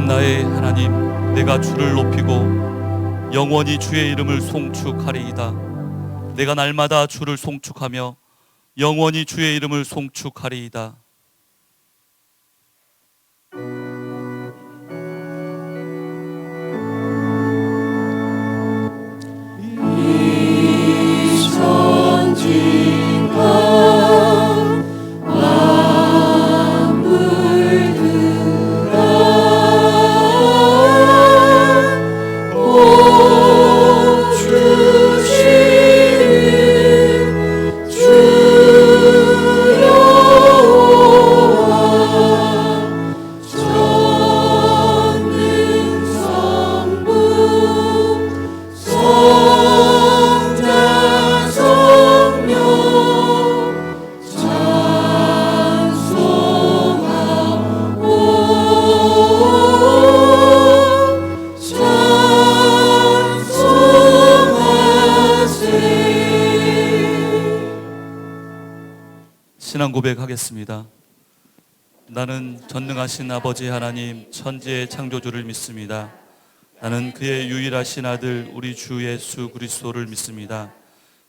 나의 하나님, 내가 주를 높이고 영원히 주의 이름을 송축하리이다. 내가 날마다 주를 송축하며 영원히 주의 이름을 송축하리이다. 이 선진과 신앙 고백하겠습니다. 나는 전능하신 아버지 하나님 천지의 창조주를 믿습니다. 나는 그의 유일하신 아들 우리 주 예수 그리스도를 믿습니다.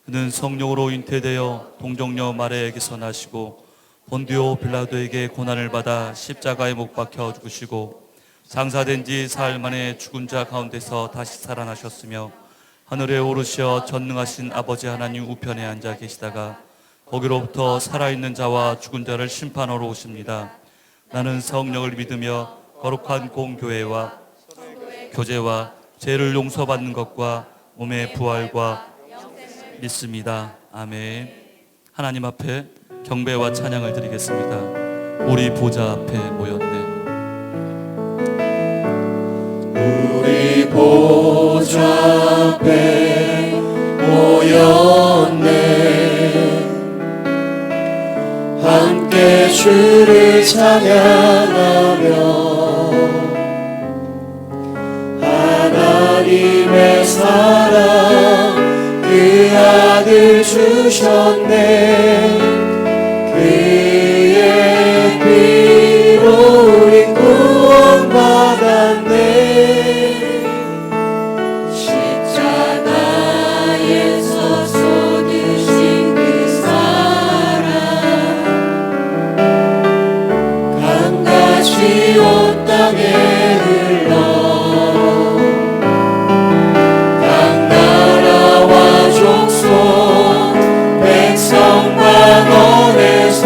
그는 성령으로 잉태되어 동정녀 마리아에게서 나시고 본디오 빌라도에게 고난을 받아 십자가에 못 박혀 죽으시고 장사된 지 사흘 만에 죽은 자 가운데서 다시 살아나셨으며 하늘에 오르시어 전능하신 아버지 하나님 우편에 앉아 계시다가 거기로부터 살아있는 자와 죽은 자를 심판하러 오십니다. 나는 성령을 믿으며 거룩한 공교회와 교제와 죄를 용서받는 것과 몸의 부활과 믿습니다. 아멘. 하나님 앞에 경배와 찬양을 드리겠습니다. 우리 보좌 앞에 모였네. 우리 보좌 앞에 모였네. 함께 주를 찬양하며 하나님의 사랑 그 아들 주셨네. 그의 피로 우리 구원받았네. 십자가에서 쏟으신 그 사랑 강같이 온 땅에 흘러 각 나라와 족속 백성 만원에서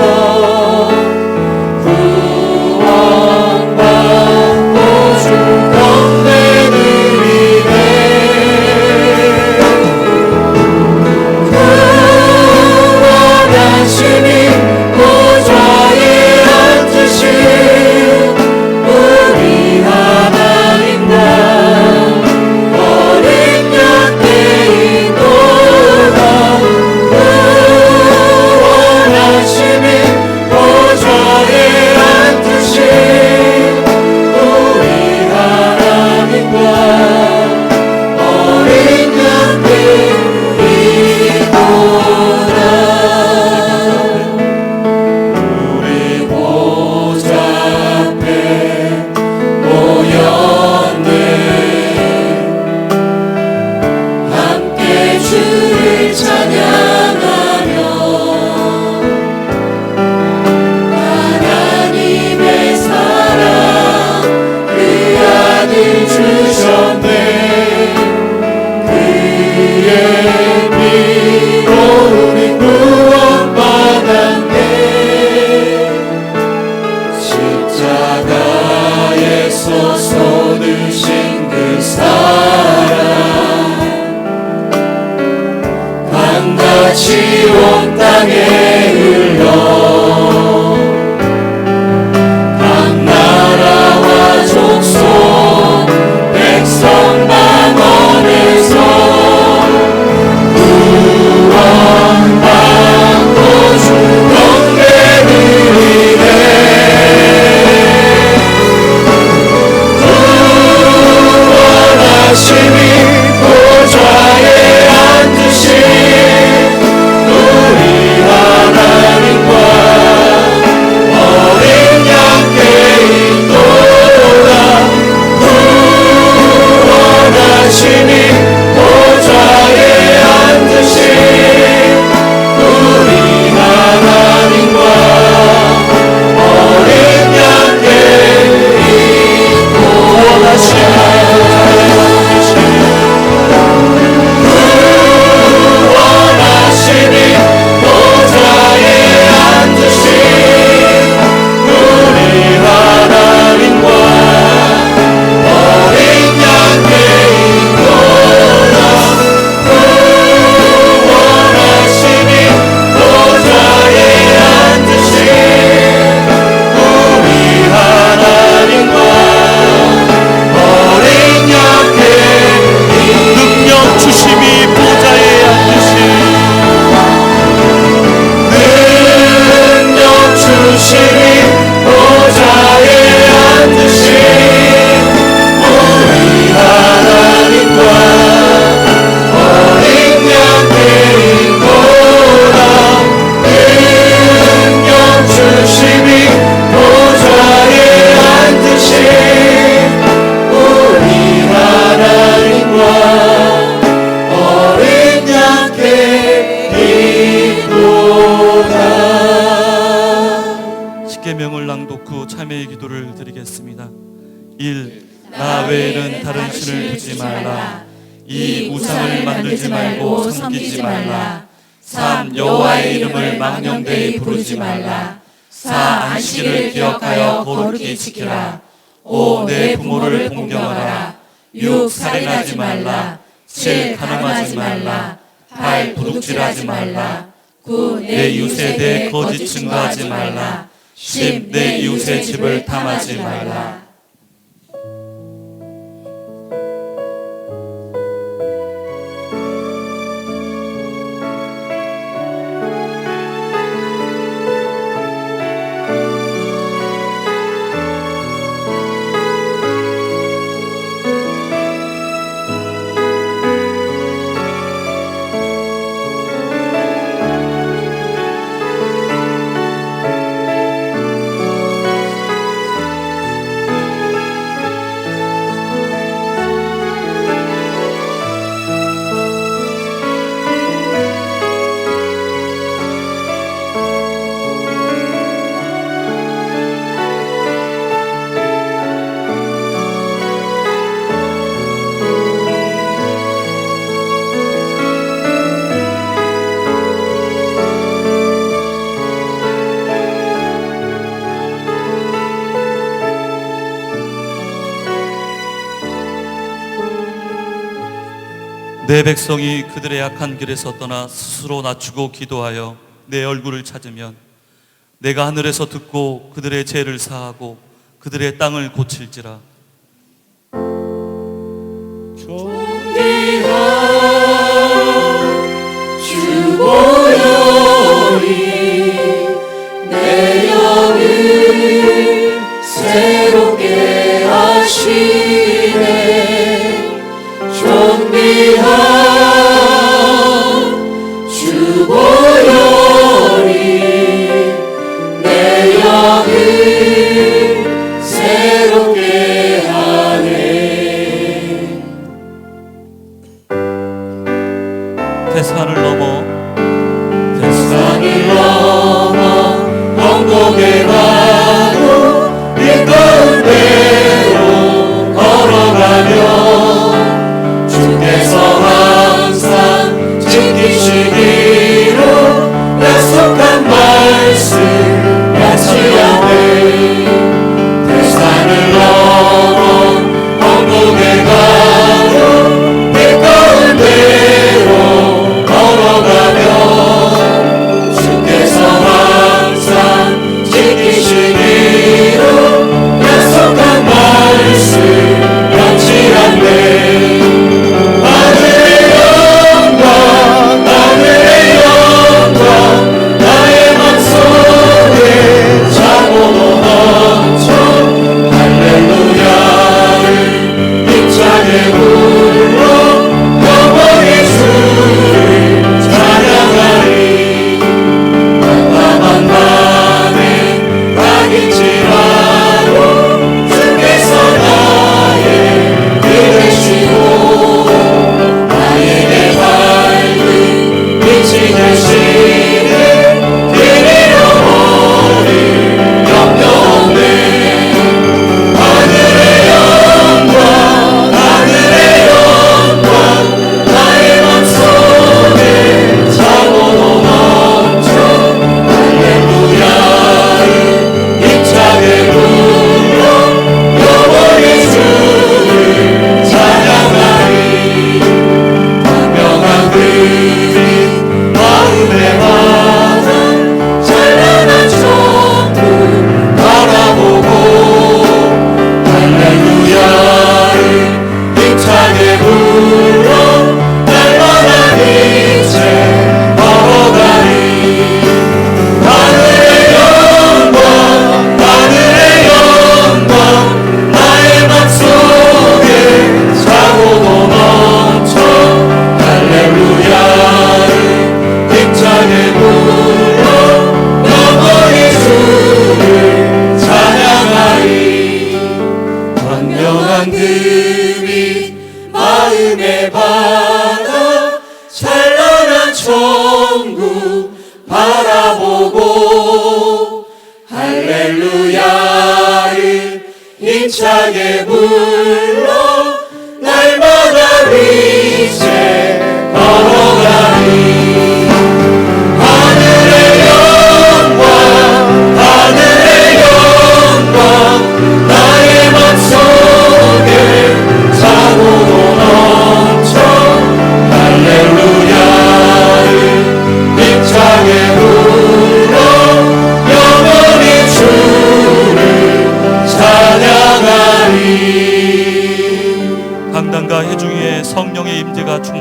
구원받고 주 건배 드리네. 구원한 시민 보좌에 앉으신 우리 하나님과 어린 양 대인도가 구원한 시민 보좌에 앉으신 우리 하나님과 어린 양 대인도다. 우리 보좌 앞에 모였네. 함께 주를 찬양하며 하나님의 사랑 그 아들 주셨네. 그의 피로 우리 구원받았네. 십자가에서 쏟으신 그 사랑 참회의 기도를 드리겠습니다. 1. 나 외에는 다른 신을 두지 말라. 2. 우상을 만들지 말고 섬기지 말라. 3. 여호와의 이름을 망령되이 부르지 말라. 4. 안식일을 기억하여 거룩히 지키라. 5. 내 부모를 공경하라. 6. 살인하지 말라. 7. 간음하지 말라. 8. 도둑질하지 말라. 9. 내 이웃에 대해 거짓 증거하지 말라. 10. 내 이웃의 집을 탐하지 말라. 내 백성이 그들의 악한 길에서 떠나 스스로 낮추고 기도하여 내 얼굴을 찾으면 내가 하늘에서 듣고 그들의 죄를 사하고 그들의 땅을 고칠지라. 존귀한 주 보혈이 내 영을 새롭게 하시네. 존귀한 주 보혈이 내 영을 새롭게 하네. 대산을 넘어 언곡에 가도 이끌 대로 걸어가며 주께서 항상 지키시기로 약속한 말씀 잊지 않네. 대산을 넘어 언곡에 가도 이끌 대로 걸어가며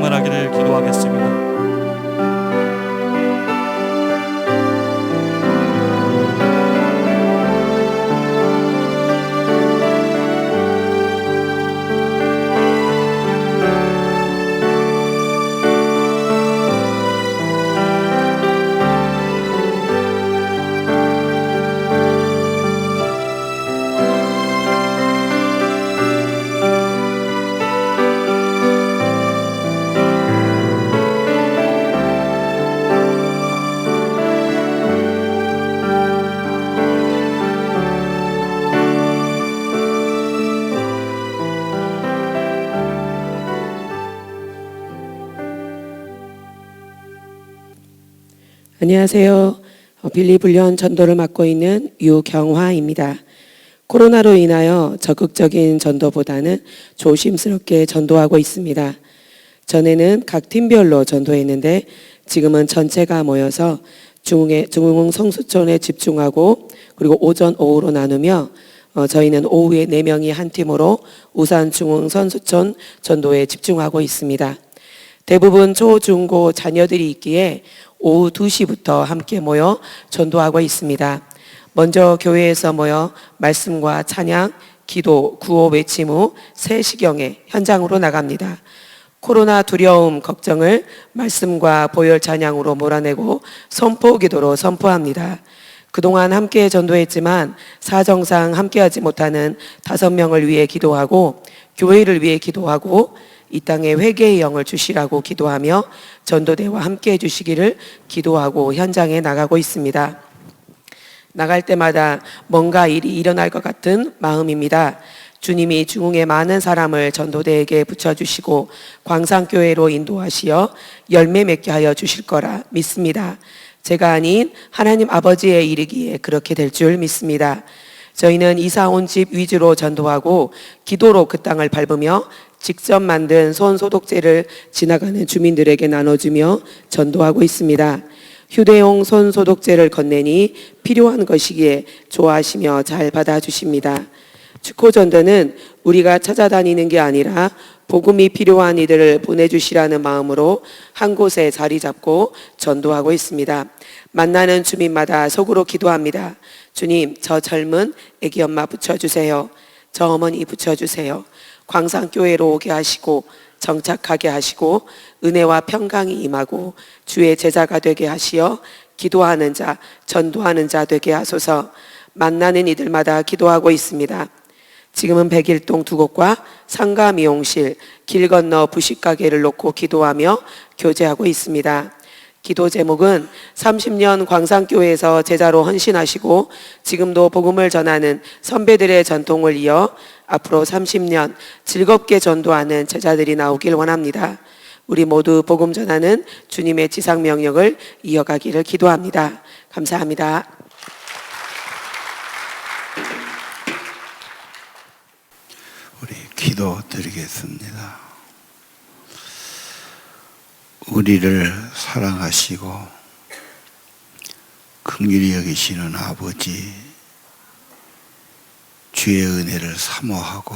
충만하기를 기도하겠습니다. 안녕하세요. 빌리불련 전도를 맡고 있는 유경화입니다. 코로나로 인하여 적극적인 전도보다는 조심스럽게 전도하고 있습니다. 전에는 각 팀별로 전도했는데 지금은 전체가 모여서 중흥 성수촌에 집중하고 그리고 오전, 오후로 나누며 저희는 오후에 4명이 한 팀으로 우산 중흥 선수촌 전도에 집중하고 있습니다. 대부분 초, 중, 고 자녀들이 있기에 오후 2시부터 함께 모여 전도하고 있습니다. 먼저 교회에서 모여 말씀과 찬양, 기도, 구호 외침 후 3시경에 현장으로 나갑니다. 코로나 두려움, 걱정을 말씀과 보혈 찬양으로 몰아내고 선포 기도로 선포합니다. 그동안 함께 전도했지만 사정상 함께하지 못하는 5명을 위해 기도하고 교회를 위해 기도하고 이 땅에 회개의 영을 주시라고 기도하며 전도대와 함께 해주시기를 기도하고 현장에 나가고 있습니다. 나갈 때마다 뭔가 일이 일어날 것 같은 마음입니다. 주님이 중흥의 많은 사람을 전도대에게 붙여주시고 광산교회로 인도하시어 열매 맺게 하여 주실 거라 믿습니다. 제가 아닌 하나님 아버지의 일이기에 그렇게 될 줄 믿습니다. 저희는 이사 온 집 위주로 전도하고 기도로 그 땅을 밟으며 직접 만든 손 소독제를 지나가는 주민들에게 나눠주며 전도하고 있습니다. 휴대용 손 소독제를 건네니 필요한 것이기에 좋아하시며 잘 받아주십니다. 축호전도는 우리가 찾아다니는 게 아니라 복음이 필요한 이들을 보내주시라는 마음으로 한 곳에 자리 잡고 전도하고 있습니다. 만나는 주민마다 속으로 기도합니다. 주님, 저 젊은 애기 엄마 붙여주세요. 저 어머니 붙여주세요. 광산교회로 오게 하시고 정착하게 하시고 은혜와 평강이 임하고 주의 제자가 되게 하시어 기도하는 자, 전도하는 자 되게 하소서. 만나는 이들마다 기도하고 있습니다. 지금은 백일동 2곳과 상가 미용실, 길 건너 부식가게를 놓고 기도하며 교제하고 있습니다. 기도 제목은 30년 광산교회에서 제자로 헌신하시고 지금도 복음을 전하는 선배들의 전통을 이어 앞으로 30년 즐겁게 전도하는 제자들이 나오길 원합니다. 우리 모두 복음 전하는 주님의 지상 명령을 이어가기를 기도합니다. 감사합니다. 우리 기도 드리겠습니다. 우리를 사랑하시고 긍휼히 여기시는 아버지, 주의 은혜를 사모하고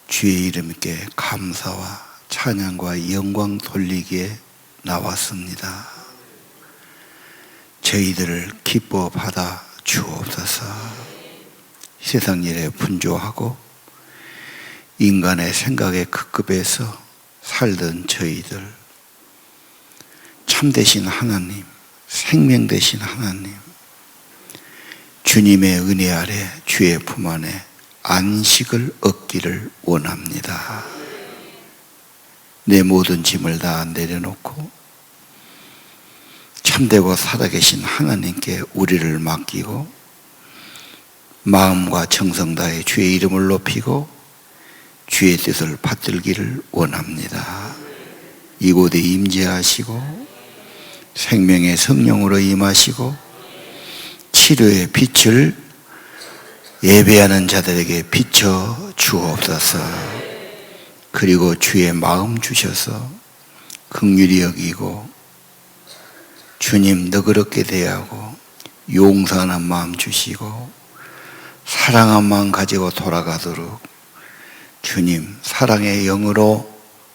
주의 이름께 감사와 찬양과 영광 돌리기에 나왔습니다. 저희들을 기뻐 받아 주옵소서. 세상 일에 분주하고 인간의 생각에 급급해서 살던 저희들, 참되신 하나님, 생명 되신 하나님, 주님의 은혜 아래 주의 품 안에 안식을 얻기를 원합니다. 내 모든 짐을 다 내려놓고 참되고 살아계신 하나님께 우리를 맡기고 마음과 정성 다해 주의 이름을 높이고 주의 뜻을 받들기를 원합니다. 이곳에 임재하시고 생명의 성령으로 임하시고 치료의 빛을 예배하는 자들에게 비춰 주옵소서. 그리고 주의 마음 주셔서 긍휼히 여기고 주님 너그럽게 대하고 용서하는 마음 주시고 사랑한 마음 가지고 돌아가도록 주님 사랑의 영으로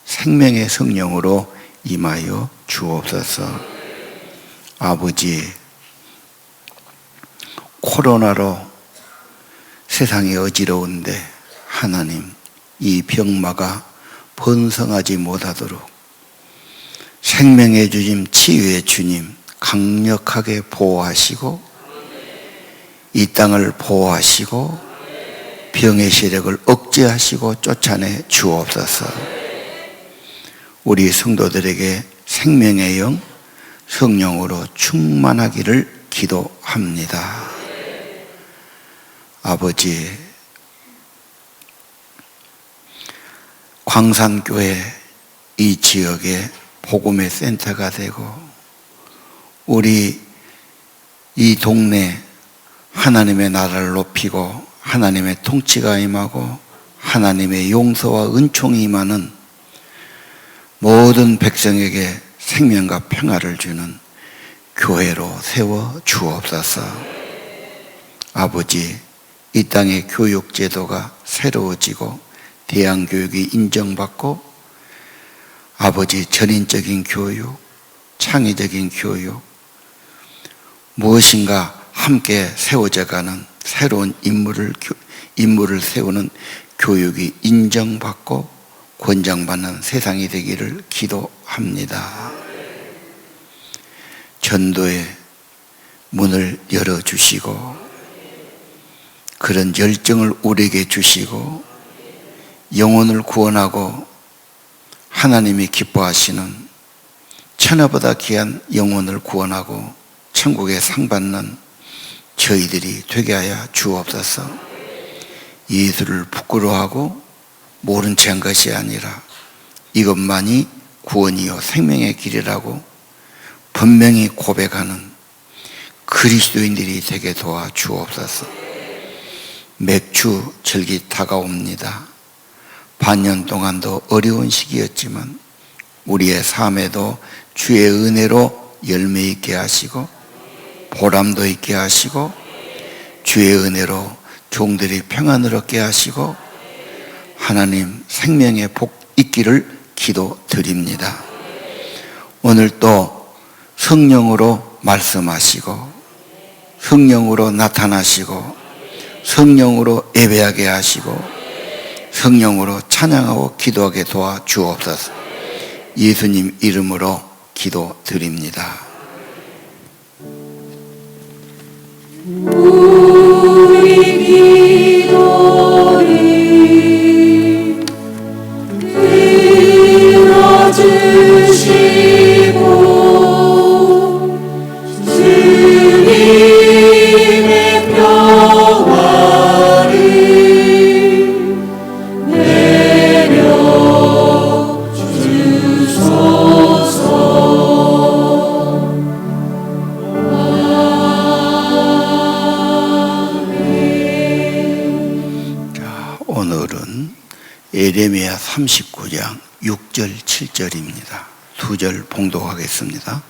생명의 성령으로 임하여 주옵소서. 아버지, 코로나로 세상이 어지러운데 하나님, 이 병마가 번성하지 못하도록 생명의 주님, 치유의 주님 강력하게 보호하시고 이 땅을 보호하시고 병의 세력을 억제하시고 쫓아내 주옵소서. 우리 성도들에게 생명의 영, 성령으로 충만하기를 기도합니다. 아버지, 광산교회 이 지역에 복음의 센터가 되고 우리 이 동네 하나님의 나라를 높이고 하나님의 통치가 임하고 하나님의 용서와 은총이 임하는 모든 백성에게 생명과 평화를 주는 교회로 세워 주옵소서. 아버지, 이 땅의 교육 제도가 새로워지고 대안교육이 인정받고 아버지, 전인적인 교육, 창의적인 교육, 무엇인가 함께 세워져가는 새로운 인물을 세우는 교육이 인정받고 권장받는 세상이 되기를 기도합니다. 전도의 문을 열어주시고 그런 열정을 우리에게 주시고 영혼을 구원하고 하나님이 기뻐하시는 천하보다 귀한 영혼을 구원하고 천국에 상 받는 저희들이 되게 하여 주옵소서. 예수를 부끄러워하고 모른 채 한 것이 아니라 이것만이 구원이요 생명의 길이라고 분명히 고백하는 그리스도인들이 되게 도와 주옵소서. 맥주 절기 다가옵니다. 반년 동안도 어려운 시기였지만 우리의 삶에도 주의 은혜로 열매 있게 하시고 보람도 있게 하시고 주의 은혜로 종들이 평안을 얻게 하시고 하나님 생명의 복 있기를 기도드립니다. 오늘 또 성령으로 말씀하시고 성령으로 나타나시고 성령으로 예배하게 하시고 성령으로 찬양하고 기도하게 도와 주옵소서. 예수님 이름으로 기도드립니다. 우리 기도를 들어주시고 주님의 평화를 예레미야 39장 6절 7절입니다. 두 절 봉독하겠습니다.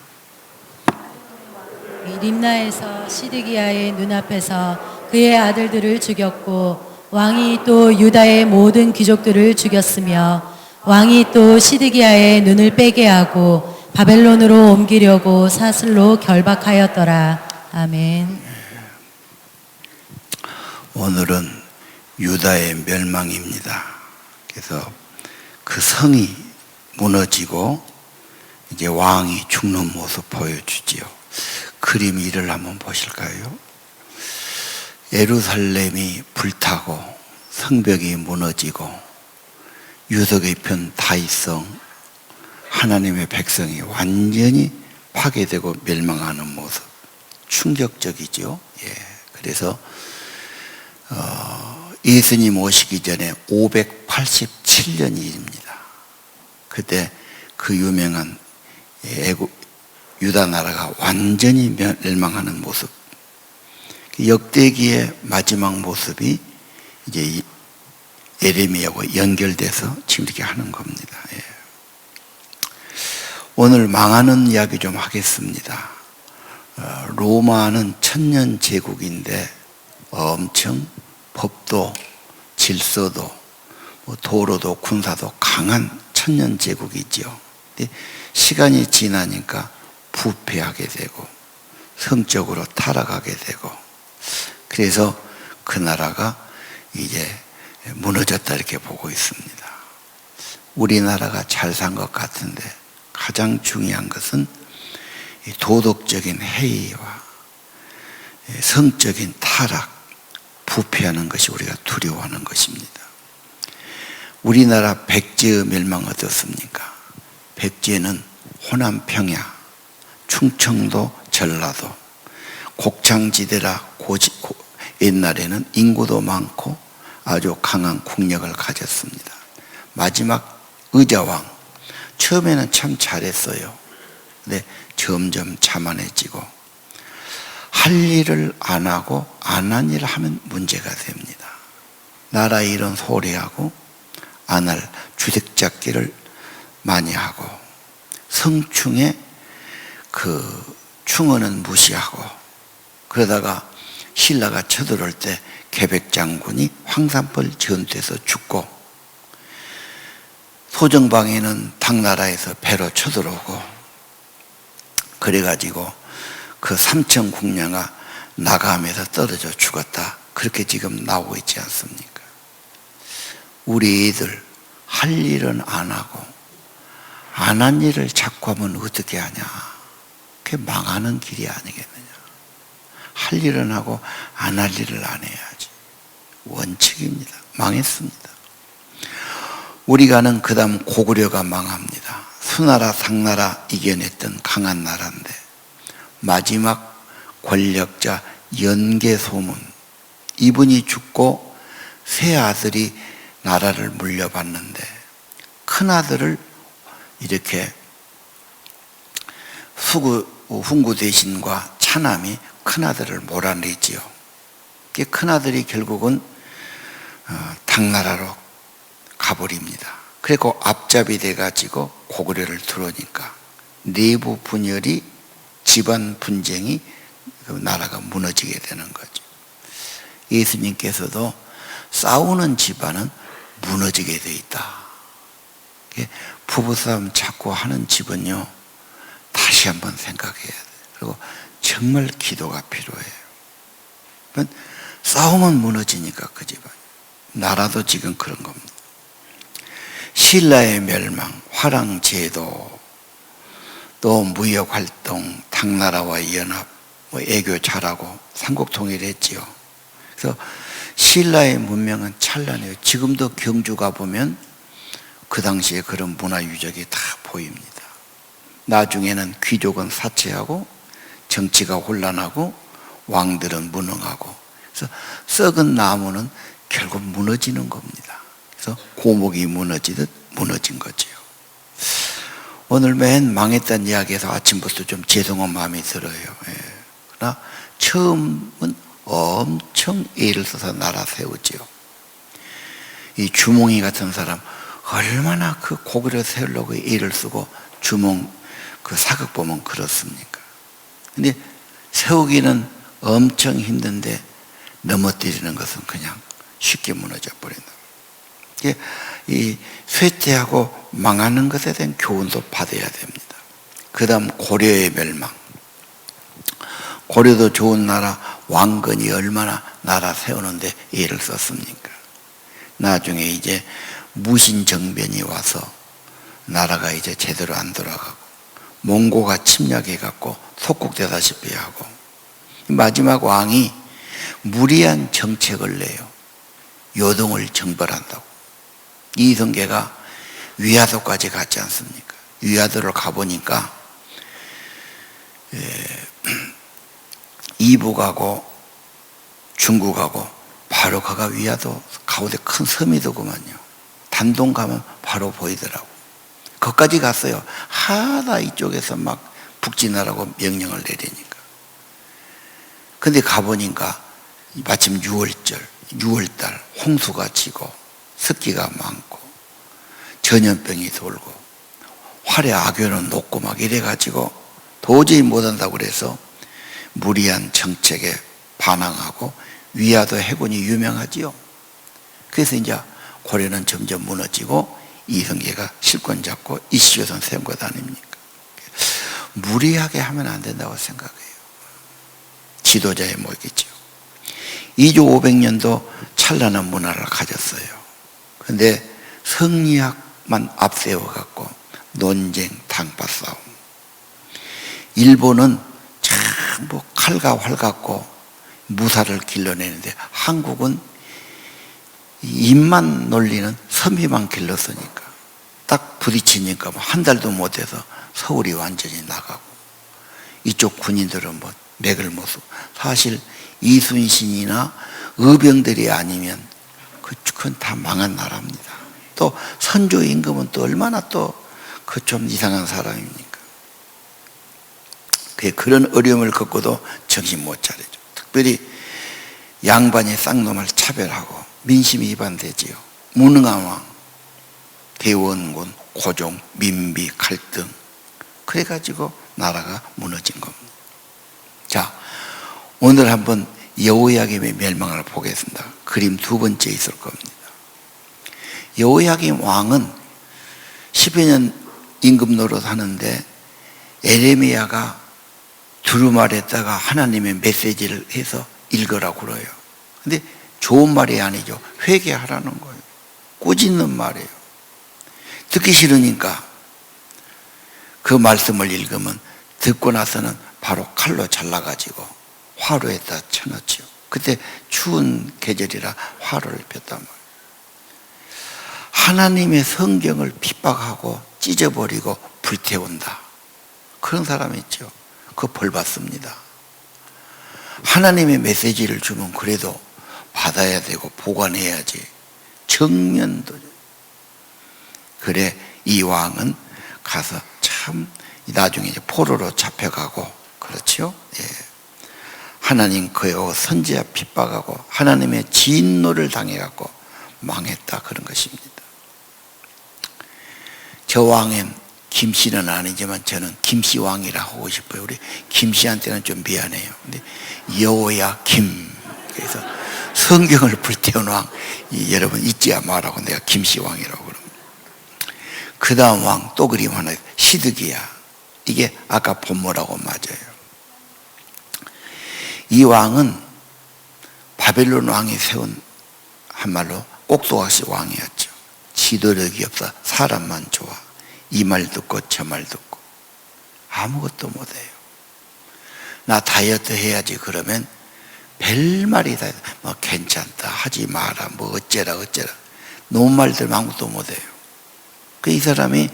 림나에서 시드기야의 눈앞에서 그의 아들들을 죽였고 왕이 또 유다의 모든 귀족들을 죽였으며 왕이 또 시드기야의 눈을 빼게 하고 바벨론으로 옮기려고 사슬로 결박하였더라. 아멘. 오늘은 유다의 멸망입니다. 그래서 그 성이 무너지고 이제 왕이 죽는 모습 보여주지요. 그림 1을 한번 보실까요? 예루살렘이 불타고 성벽이 무너지고 유석의 편 다윗성 하나님의 백성이 완전히 파괴되고 멸망하는 모습 충격적이죠. 예. 그래서 예수님 오시기 전에 587년입니다. 그때 그 유명한 유다 나라가 완전히 멸망하는 모습, 역대기의 마지막 모습이 이제 예레미야와 연결돼서 지금 이렇게 하는 겁니다. 예. 오늘 망하는 이야기 좀 하겠습니다. 로마는 천년 제국인데 엄청 법도 질서도 도로도 군사도 강한 천년 제국이죠. 근데 시간이 지나니까 부패하게 되고 성적으로 타락하게 되고, 그래서 그 나라가 이제 무너졌다 이렇게 보고 있습니다. 우리나라가 잘 산 것 같은데 가장 중요한 것은 이 도덕적인 해이와 성적인 타락, 부패하는 것이 우리가 두려워하는 것입니다. 우리나라 백제의 멸망 어떻습니까? 백제는 호남 평야, 충청도, 전라도, 곡창지대라 옛날에는 인구도 많고 아주 강한 국력을 가졌습니다. 마지막 의자왕, 처음에는 참 잘했어요. 근데 점점 자만해지고 할 일을 안 하고 안 한 일을 하면 문제가 됩니다. 나라 일은 소홀히 하고 안 할 주색 잡기를 많이 하고 성충의 그 충언은 무시하고, 그러다가 신라가 쳐들어올 때 계백장군이 황산벌 전투에서 죽고, 소정방에는 당나라에서 배로 쳐들어오고, 그래가지고 그 삼천 국녀가 나감에서 떨어져 죽었다. 그렇게 지금 나오고 있지 않습니까? 우리 애들 할 일은 안 하고 안 한 일을 자꾸 하면 어떻게 하냐? 그게 망하는 길이 아니겠느냐? 할 일은 하고 안 할 일을 안 해야지. 원칙입니다. 망했습니다. 우리가는 그 다음 고구려가 망합니다. 수나라, 상나라 이겨냈던 강한 나라인데 마지막 권력자 연개소문, 이분이 죽고 세 아들이 나라를 물려받는데 큰아들을 이렇게 훈구 대신과 차남이 큰아들을 몰아내지요. 큰아들이 결국은 당나라로 가버립니다. 그리고 앞잡이 돼가지고 고구려를 들어오니까 내부 분열이, 집안 분쟁이 나라가 무너지게 되는 거죠. 예수님께서도 싸우는 집안은 무너지게 돼 있다. 부부싸움 자꾸 하는 집은요, 다시 한번 생각해야 돼요. 그리고 정말 기도가 필요해요. 싸우면 무너지니까 그 집안. 나라도 지금 그런 겁니다. 신라의 멸망, 화랑제도, 또 무역활동, 당나라와 연합, 애교 잘하고 삼국통일했지요. 그래서 신라의 문명은 찬란해요. 지금도 경주 가보면 그 당시에 그런 문화 유적이 다 보입니다. 나중에는 귀족은 사체하고 정치가 혼란하고 왕들은 무능하고, 그래서 썩은 나무는 결국 무너지는 겁니다. 그래서 고목이 무너지듯 무너진 거죠. 오늘 맨 망했다는 이야기에서 아침부터 좀 죄송한 마음이 들어요. 그러나 처음은 엄청 애를 써서 나라 세우지요. 이 주몽이 같은 사람 얼마나 그 고구려 세우려고 애를 쓰고, 주몽 그 사극 보면 그렇습니까? 근데 세우기는 엄청 힘든데 넘어뜨리는 것은 그냥 쉽게 무너져 버린다. 이 쇠퇴하고 망하는 것에 대한 교훈도 받아야 됩니다. 그 다음 고려의 멸망. 고려도 좋은 나라, 왕건이 얼마나 나라 세우는데 애를 썼습니까? 나중에 이제 무신정변이 와서 나라가 이제 제대로 안 돌아가고, 몽고가 침략해갖고 속국되다시피 하고, 마지막 왕이 무리한 정책을 내요. 요동을 정벌한다고. 이성계가 위화도까지 갔지 않습니까? 위화도를 가보니까 이북하고 중국하고 바로 가가 위화도 가운데 큰 섬이 더구만요. 단동 가면 바로 보이더라고. 거기까지 갔어요. 하다 이쪽에서 막 북진하라고 명령을 내리니까. 근데 가보니까 마침 6월달 홍수가 치고 습기가 많고 전염병이 돌고 활의 악연은 높고 막 이래가지고 도저히 못한다고 그래서 무리한 정책에 반항하고 위화도 해군이 유명하지요. 그래서 이제 고려는 점점 무너지고 이성계가 실권 잡고 이시조선 세운 것 아닙니까? 무리하게 하면 안 된다고 생각해요. 지도자의 목이죠. 2조 500년도 찬란한 문화를 가졌어요. 그런데 성리학만 앞세워갖고 논쟁, 당파 싸움. 일본은 참 뭐 칼과 활 갖고 무사를 길러내는데 한국은 입만 놀리는 선비만 길렀으니까 딱 부딪히니까 뭐 한 달도 못해서 서울이 완전히 나가고 이쪽 군인들은 뭐 맥을 못 쓰고 사실 이순신이나 의병들이 아니면 그건 다 망한 나라입니다. 또 선조 임금은 또 얼마나 또 그 좀 이상한 사람입니까? 그런 어려움을 겪고도 정신 못 차리죠. 특별히 양반이 쌍놈을 차별하고 민심이 위반되지요. 무능한 왕, 대원군, 고종, 민비, 갈등. 그래가지고 나라가 무너진 겁니다. 자, 오늘 한번 여호야김의 멸망을 보겠습니다. 그림 두 번째 있을 겁니다. 여호야김 왕은 10여 년 임금 노릇 하는데 에레미야가 두루마리에다가 하나님의 메시지를 해서 읽으라고 그래요. 근데 좋은 말이 아니죠. 회개하라는 거예요. 꾸짖는 말이에요. 듣기 싫으니까 그 말씀을 읽으면 듣고 나서는 바로 칼로 잘라가지고 화로에다 쳐넣지요. 그때 추운 계절이라 화로를 폈단 말이에요. 하나님의 성경을 핍박하고 찢어버리고 불태운다. 그런 사람이 있죠. 그거 벌 받습니다. 하나님의 메시지를 주면 그래도 받아야 되고 보관해야지. 정면도. 그래 이 왕은 가서 참 나중에 이제 포로로 잡혀가고 그렇죠. 예. 하나님 그의 선지자 핍박하고 하나님의 진노를 당해갖고 망했다 그런 것입니다. 저 왕은 김씨는 아니지만 저는 김씨 왕이라 하고 싶어요. 우리 김씨한테는 좀 미안해요. 근데 여호야김 그래서 성경을 불태운 왕 여러분 잊지 말라고 내가 김씨 왕이라고 그럽니다. 그 다음 왕 또 그림 하나 시드기야. 이게 아까 본모라고 맞아요. 이 왕은 바벨론 왕이 세운 한말로 꼭두각시 왕이었죠. 지도력이 없어 사람만 좋아. 이 말 듣고 저 말 듣고 아무것도 못해요. 나 다이어트 해야지 그러면 별말이 다 뭐 괜찮다 하지 마라 뭐 어째라 너무 말들 아무것도 못해요. 이 사람이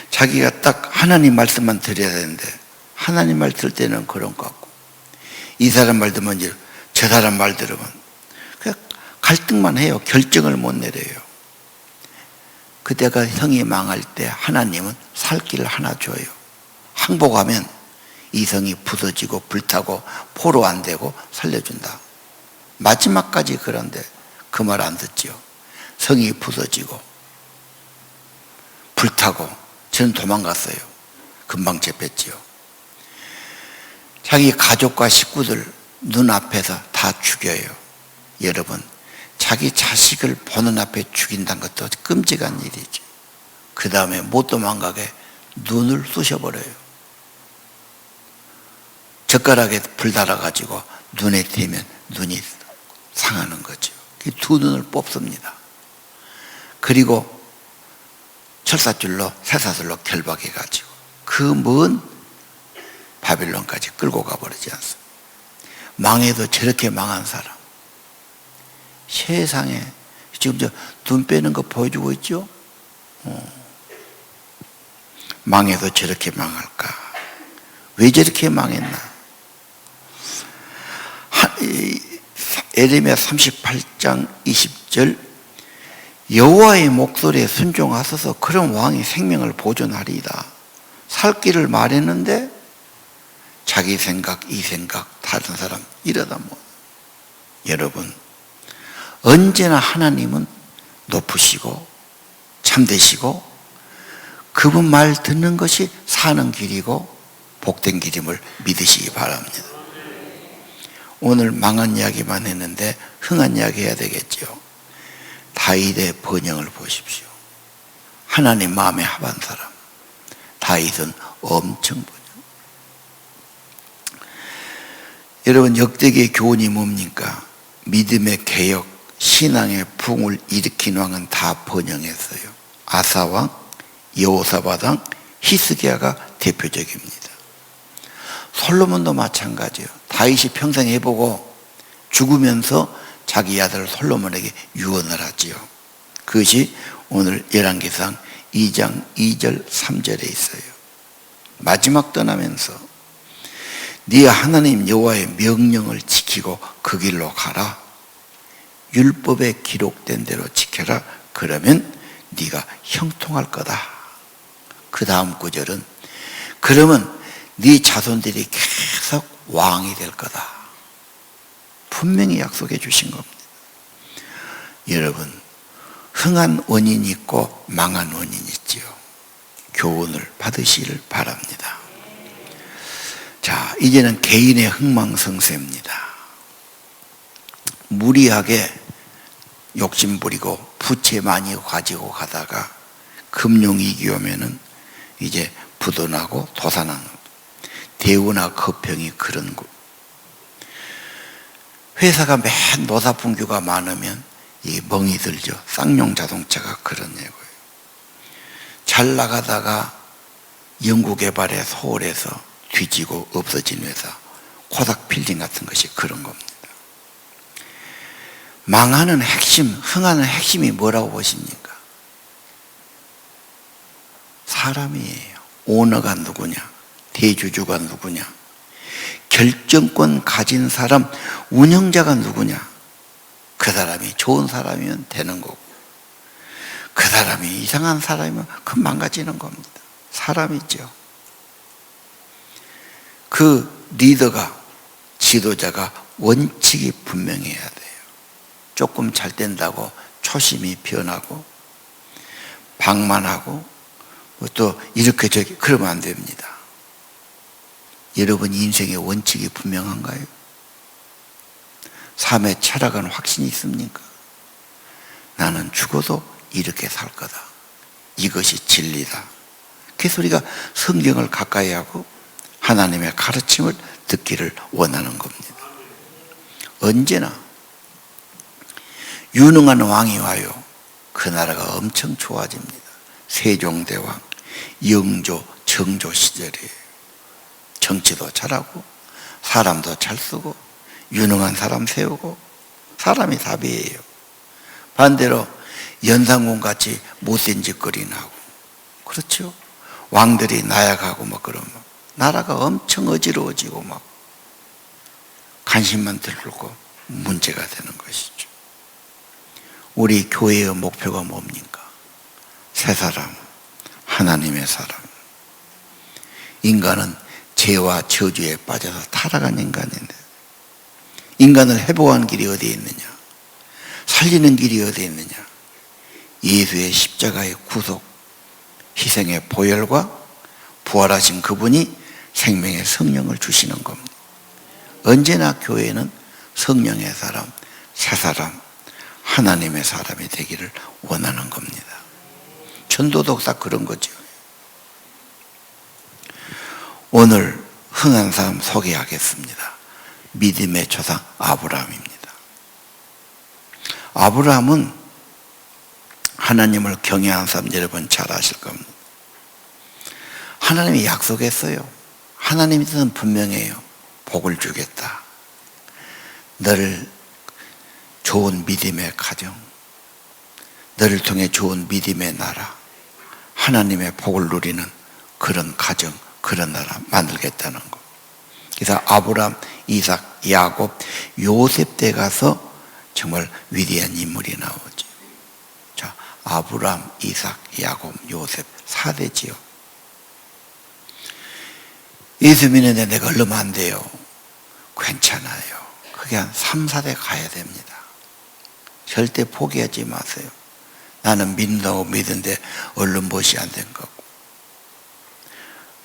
자기가 딱 하나님 말씀만 드려야 되는데 하나님 말 들 때는 그런 것 같고 이 사람 말 들으면 이제 저 사람 말 들으면 그냥 갈등만 해요. 결정을 못 내려요. 그때가 형이 망할 때 하나님은 살 길을 하나 줘요. 항복하면 이 성이 부서지고 불타고 포로 안 되고 살려준다. 마지막까지 그런데 그 말 안 듣지요. 성이 부서지고 불타고 저는 도망갔어요. 금방 잡혔지요. 자기 가족과 식구들 눈앞에서 다 죽여요. 여러분 자기 자식을 보는 앞에 죽인다는 것도 끔찍한 일이죠. 그 다음에 못 도망가게 눈을 쑤셔버려요. 젓가락에 불 달아가지고 눈에 띄면 눈이 상하는 거죠. 두 눈을 뽑습니다. 그리고 철사줄로 쇠사슬로 결박해가지고 그 먼 바빌론까지 끌고 가버리지 않습니다. 망해도 저렇게 망한 사람 세상에 지금 저 눈 빼는 거 보여주고 있죠? 망해도 저렇게 망할까? 왜 저렇게 망했나? 에레미야 38장 20절 여호와의 목소리에 순종하소서 그런 왕이 생명을 보존하리이다. 살 길을 말했는데 자기 생각, 이 생각, 다른 사람 이러다 뭐. 여러분 언제나 하나님은 높으시고 참되시고 그분 말 듣는 것이 사는 길이고 복된 길임을 믿으시기 바랍니다. 오늘 망한 이야기만 했는데 흥한 이야기 해야 되겠죠. 다윗의 번영을 보십시오. 하나님 마음에 합한 사람. 다윗은 엄청 보죠. 여러분, 역대기의 교훈이 뭡니까? 믿음의 개혁, 신앙의 붕을 일으킨 왕은 다 번영했어요. 아사왕, 여호사밧왕, 히스기야가 대표적입니다. 솔로몬도 마찬가지예요. 다윗이 평생 해보고 죽으면서 자기 아들 솔로몬에게 유언을 하지요. 그것이 오늘 열왕기상 2장 2절 3절에 있어요. 마지막 떠나면서 네 하나님 여호와의 명령을 지키고 그 길로 가라. 율법에 기록된 대로 지켜라. 그러면 네가 형통할 거다. 그 다음 구절은 그러면 네 자손들이 계속 왕이 될 거다. 분명히 약속해 주신 겁니다. 여러분, 흥한 원인이 있고 망한 원인이 있지요. 교훈을 받으시길 바랍니다. 자, 이제는 개인의 흥망성쇠입니다. 무리하게 욕심부리고 부채 많이 가지고 가다가 금융위기 오면은 이제 부도나고 도산하는 대우나 거평이 그런 거. 회사가 맨 노사분규가 많으면 이 멍이 들죠. 쌍용 자동차가 그런 예고예요. 잘 나가다가 연구개발에 소홀해서 뒤지고 없어진 회사, 코닥 필딩 같은 것이 그런 겁니다. 망하는 핵심, 흥하는 핵심이 뭐라고 보십니까? 사람이에요. 오너가 누구냐? 대주주가 누구냐? 결정권 가진 사람, 운영자가 누구냐? 그 사람이 좋은 사람이면 되는 거고, 그 사람이 이상한 사람이면 그 망가지는 겁니다. 사람이죠. 그 리더가, 지도자가 원칙이 분명해야 돼요. 조금 잘 된다고 초심이 변하고 방만하고 또 이렇게 저렇게 그러면 안 됩니다. 여러분 인생의 원칙이 분명한가요? 삶의 철학은 확신이 있습니까? 나는 죽어도 이렇게 살 거다. 이것이 진리다. 그래서 우리가 성경을 가까이 하고 하나님의 가르침을 듣기를 원하는 겁니다. 언제나 유능한 왕이 와요. 그 나라가 엄청 좋아집니다. 세종대왕, 영조, 정조 시절이에요. 정치도 잘하고 사람도 잘 쓰고 유능한 사람 세우고 사람이 답이에요. 반대로 연산군같이 못된 짓거리나 하고 그렇죠. 왕들이 나약하고 막 그러면 나라가 엄청 어지러워지고 막 관심만 들고 문제가 되는 것이죠. 우리 교회의 목표가 뭡니까? 새 사람, 하나님의 사람. 인간은 죄와 저주에 빠져서 타락한 인간인데 인간을 회복하는 길이 어디에 있느냐? 살리는 길이 어디에 있느냐? 예수의 십자가의 구속, 희생의 보혈과 부활하신 그분이 생명의 성령을 주시는 겁니다. 언제나 교회는 성령의 사람, 새 사람, 하나님의 사람이 되기를 원하는 겁니다. 전도도 다 그런 거죠. 오늘 흥한 사람 소개하겠습니다. 믿음의 조상 아브라함입니다. 아브라함은 하나님을 경외하는 사람 여러분 잘 아실 겁니다. 하나님이 약속했어요. 하나님의 뜻은 분명해요. 복을 주겠다. 너를 좋은 믿음의 가정, 너를 통해 좋은 믿음의 나라, 하나님의 복을 누리는 그런 가정, 그런 나라 만들겠다는 거. 그래서 아브라함, 이삭, 야곱, 요셉 때 가서 정말 위대한 인물이 나오죠. 자, 아브라함, 이삭, 야곱, 요셉 4대지요. 예수 믿는데 내가 얼마 안 돼요. 괜찮아요. 그게 한 3, 4대 가야 됩니다. 절대 포기하지 마세요. 나는 믿는다고 믿는데 얼른 못이 안 된 거고.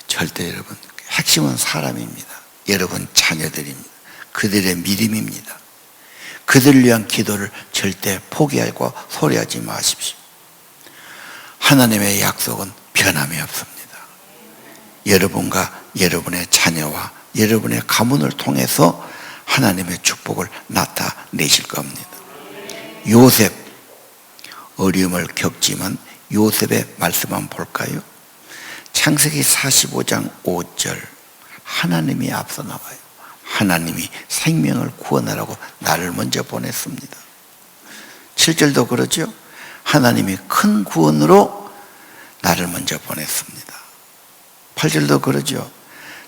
절대 여러분, 핵심은 사람입니다. 여러분 자녀들입니다. 그들의 믿음입니다. 그들을 위한 기도를 절대 포기하고 소리하지 마십시오. 하나님의 약속은 변함이 없습니다. 여러분과 여러분의 자녀와 여러분의 가문을 통해서 하나님의 축복을 나타내실 겁니다. 요셉, 어려움을 겪지만 요셉의 말씀 한번 볼까요? 창세기 45장 5절, 하나님이 앞서 나와요. 하나님이 생명을 구원하라고 나를 먼저 보냈습니다. 7절도 그러죠. 하나님이 큰 구원으로 나를 먼저 보냈습니다. 8절도 그러죠.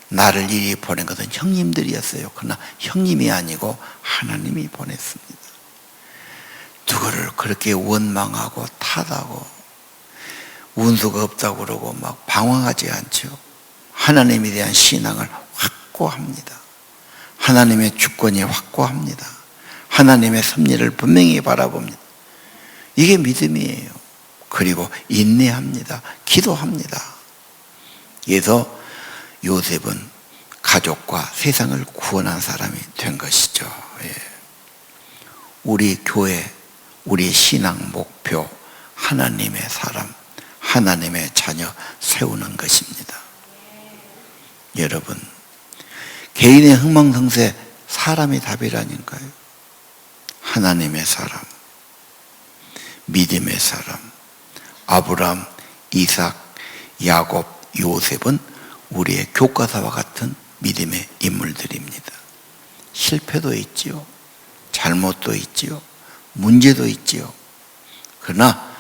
나를 이리 보낸 것은 형님들이었어요. 그러나 형님이 아니고 하나님이 보냈습니다. 누구를 그렇게 원망하고 탓하고 운수가 없다고 그러고 막 방황하지 않죠. 하나님에 대한 신앙을 확고합니다. 하나님의 주권이 확고합니다. 하나님의 섭리를 분명히 바라봅니다. 이게 믿음이에요. 그리고 인내합니다. 기도합니다. 그래서 요셉은 가족과 세상을 구원한 사람이 된 것이죠. 예. 우리 교회, 우리 신앙 목표, 하나님의 사람, 하나님의 자녀 세우는 것입니다. 여러분, 개인의 흥망성쇠 사람이 답이라니까요. 하나님의 사람, 믿음의 사람, 아브라함, 이삭, 야곱, 요셉은 우리의 교과서와 같은 믿음의 인물들입니다. 실패도 있지요. 잘못도 있지요. 문제도 있지요. 그러나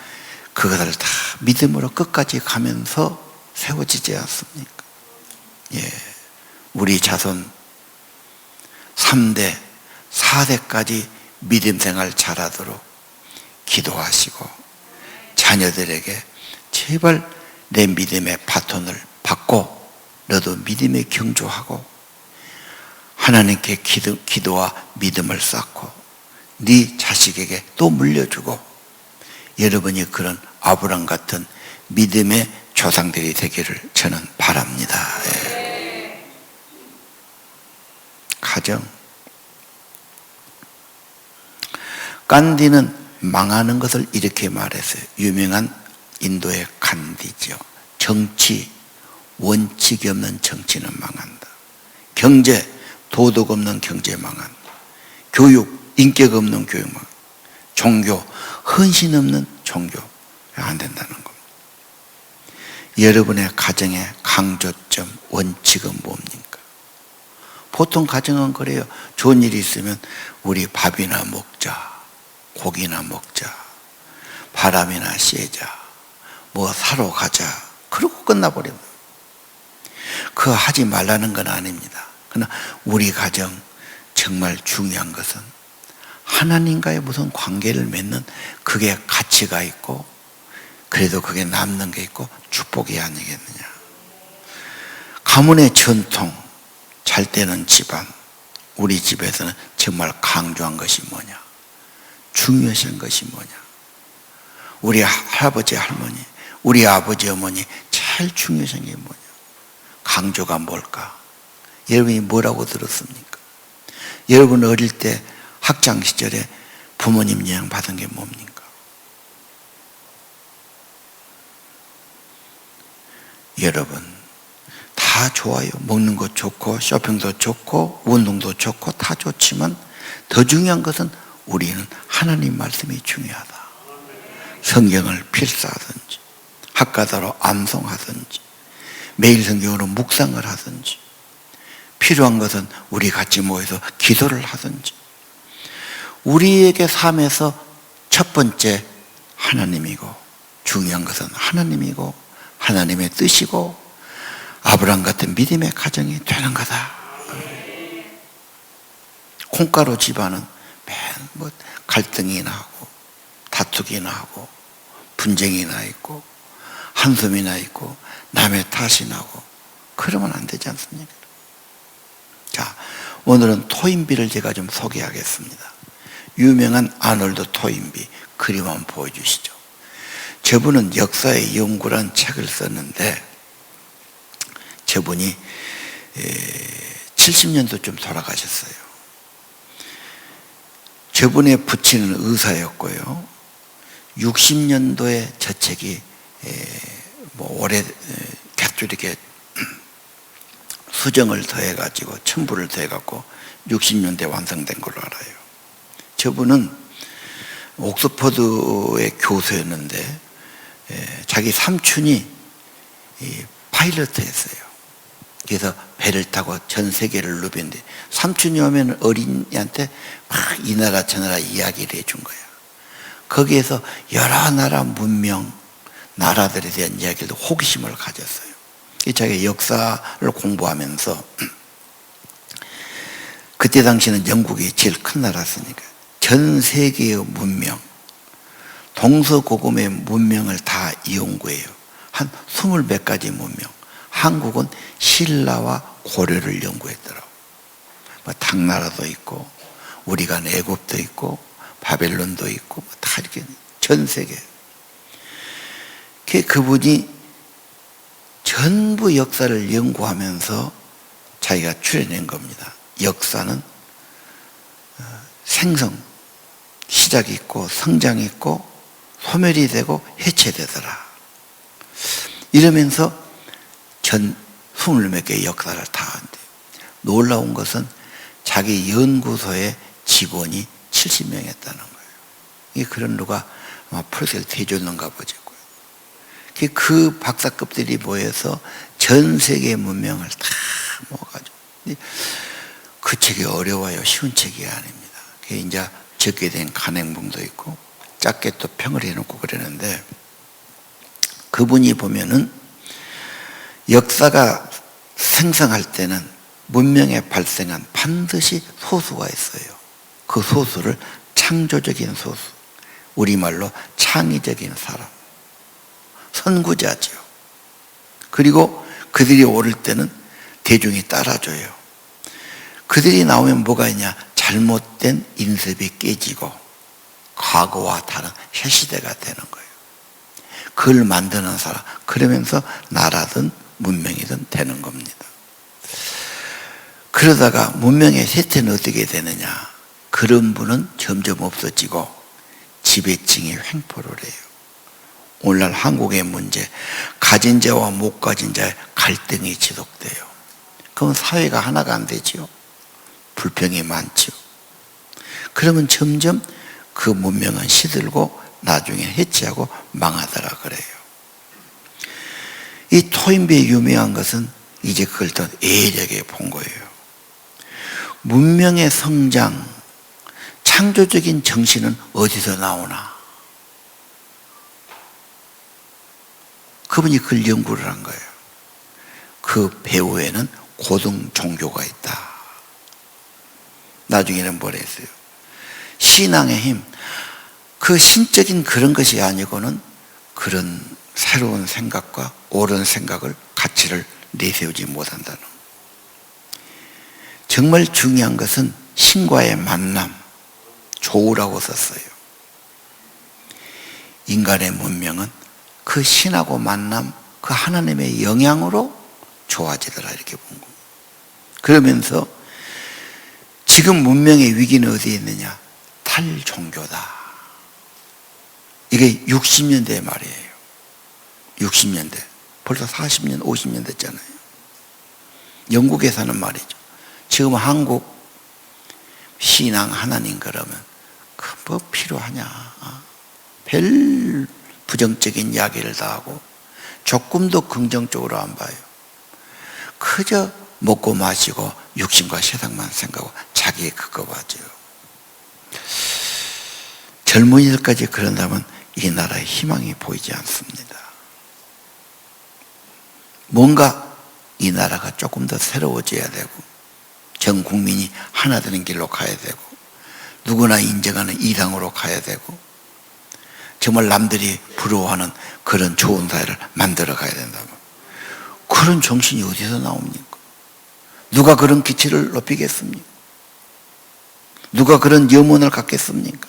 그것을 다 믿음으로 끝까지 가면서 세워지지 않습니까? 예. 우리 자손 3대, 4대까지 믿음 생활 잘하도록 기도하시고 자녀들에게 제발 내 믿음의 바톤을 받고 너도 믿음에 경주하고 하나님께 기도와 믿음을 쌓고 네 자식에게 또 물려주고 여러분이 그런 아브라함 같은 믿음의 조상들이 되기를 저는 바랍니다. 예. 가정. 간디는 망하는 것을 이렇게 말했어요. 유명한 인도의 간디죠. 정치, 원칙이 없는 정치는 망한다. 경제, 도덕 없는 경제 망한다. 교육, 인격 없는 교육 망한다. 종교, 헌신 없는 종교 안 된다는 겁니다. 여러분의 가정의 강조점, 원칙은 뭡니까? 보통 가정은 그래요. 좋은 일이 있으면 우리 밥이나 먹자, 고기나 먹자, 바람이나 쐬자, 뭐 사러 가자, 그러고 끝나버립니다. 그거 하지 말라는 건 아닙니다. 그러나 우리 가정 정말 중요한 것은 하나님과의 무슨 관계를 맺는 그게 가치가 있고 그래도 그게 남는 게 있고 축복이 아니겠느냐. 가문의 전통, 잘 되는 집안, 우리 집에서는 정말 강조한 것이 뭐냐, 중요한 것이 뭐냐. 우리 할아버지 할머니, 우리 아버지 어머니 제일 중요한 게 뭐냐, 강조가 뭘까? 여러분이 뭐라고 들었습니까? 여러분 어릴 때 학창 시절에 부모님 영향 받은 게 뭡니까? 여러분 다 좋아요. 먹는 거 좋고 쇼핑도 좋고 운동도 좋고 다 좋지만 더 중요한 것은 우리는 하나님 말씀이 중요하다. 성경을 필사하든지 학가다로 암송하든지 매일 성경으로 묵상을 하든지 필요한 것은 우리 같이 모여서 기도를 하든지 우리에게 삶에서 첫 번째 하나님이고 중요한 것은 하나님이고 하나님의 뜻이고 아브라함 같은 믿음의 가정이 되는 거다. 콩가루 집안은 맨 뭐 갈등이 나고 다투기 나고 분쟁이 나 있고 한숨이 나 있고 남의 탓이 나고 그러면 안 되지 않습니까? 자, 오늘은 토인비를 제가 좀 소개하겠습니다. 유명한 아놀드 토인비 그림 한번 보여주시죠. 저분은 역사의 연구란 책을 썼는데 저분이 70년도쯤 돌아가셨어요. 저분의 부친은 의사였고요. 60년도에 저 책이 뭐 올해 계속 이렇게 수정을 더해가지고 첨부를 더해갖고 60년대 완성된 걸로 알아요. 저분은 옥스퍼드의 교수였는데 자기 삼촌이 파일럿이었어요. 그래서 배를 타고 전 세계를 누비는데 삼촌이 오면 어린이한테 막 이 나라 저 나라 이야기를 해준 거야. 거기에서 여러 나라 문명, 나라들에 대한 이야기도 호기심을 가졌어요. 자기가 역사를 공부하면서 그때 당시는 영국이 제일 큰 나라였으니까 전 세계의 문명, 동서고금의 문명을 다 연구해요. 한 20몇 가지 문명. 한국은 신라와 고려를 연구했더라고. 뭐 당나라도 있고 우리가 애굽도 있고 바벨론도 있고 다 이렇게 전 세계. 그분이 전부 역사를 연구하면서 자기가 추려낸 겁니다. 역사는 생성, 시작이 있고 성장이 있고 소멸이 되고 해체되더라. 이러면서 전 20몇 개의 역사를 다 한대. 놀라운 것은 자기 연구소에 직원이 70명 했다는 거예요. 그런 누가 아마 프로젝트를 대줬는가 보죠. 그 박사급들이 모여서 전 세계 문명을 다 모아가지고. 그 책이 어려워요. 쉬운 책이 아닙니다. 이제 적게 된 간행본도 있고 작게 또 평을 해놓고 그러는데 그분이 보면은 역사가 생성할 때는 문명에 발생한 반드시 소수가 있어요. 그 소수를 창조적인 소수, 우리말로 창의적인 사람, 선구자죠. 그리고 그들이 오를 때는 대중이 따라줘요. 그들이 나오면 뭐가 있냐? 잘못된 인습이 깨지고 과거와 다른 새 시대가 되는 거예요. 그걸 만드는 사람, 그러면서 나라든 문명이든 되는 겁니다. 그러다가 문명의 쇠퇴는 어떻게 되느냐? 그런 분은 점점 없어지고 지배층이 횡포를 해요. 오늘날 한국의 문제, 가진 자와 못 가진 자의 갈등이 지속돼요. 그럼 사회가 하나가 안 되지요. 불평이 많죠. 그러면 점점 그 문명은 시들고 나중에 해체하고 망하더라 그래요. 이 토인비의 유명한 것은 이제 그걸 더 예리하게 본 거예요. 문명의 성장, 창조적인 정신은 어디서 나오나? 그분이 그걸 연구를 한 거예요. 그 배후에는 고등 종교가 있다. 나중에는 뭐라 했어요? 신앙의 힘, 그 신적인 그런 것이 아니고는 그런 새로운 생각과 옳은 생각을, 가치를 내세우지 못한다는. 정말 중요한 것은 신과의 만남, 조우라고 썼어요. 인간의 문명은 그 신하고 만남, 그 하나님의 영향으로 좋아지더라 이렇게 본 겁니다. 그러면서 지금 문명의 위기는 어디에 있느냐? 탈종교다. 이게 60년대 말이에요. 60년대. 벌써 40년, 50년 됐잖아요. 영국에서 하는 말이죠. 지금 한국 신앙 하나님 그러면 뭐 필요하냐? 별 부정적인 이야기를 다 하고 조금도 긍정적으로 안 봐요. 그저 먹고 마시고 육신과 세상만 생각하고 자기의 그거 봐줘요. 젊은이들까지 그런다면 이 나라에 희망이 보이지 않습니다. 뭔가 이 나라가 조금 더 새로워져야 되고 전 국민이 하나 되는 길로 가야 되고 누구나 인정하는 이 당으로 가야 되고 정말 남들이 부러워하는 그런 좋은 사회를 만들어 가야 된다면 그런 정신이 어디서 나옵니까? 누가 그런 기치를 높이겠습니까? 누가 그런 염원을 갖겠습니까?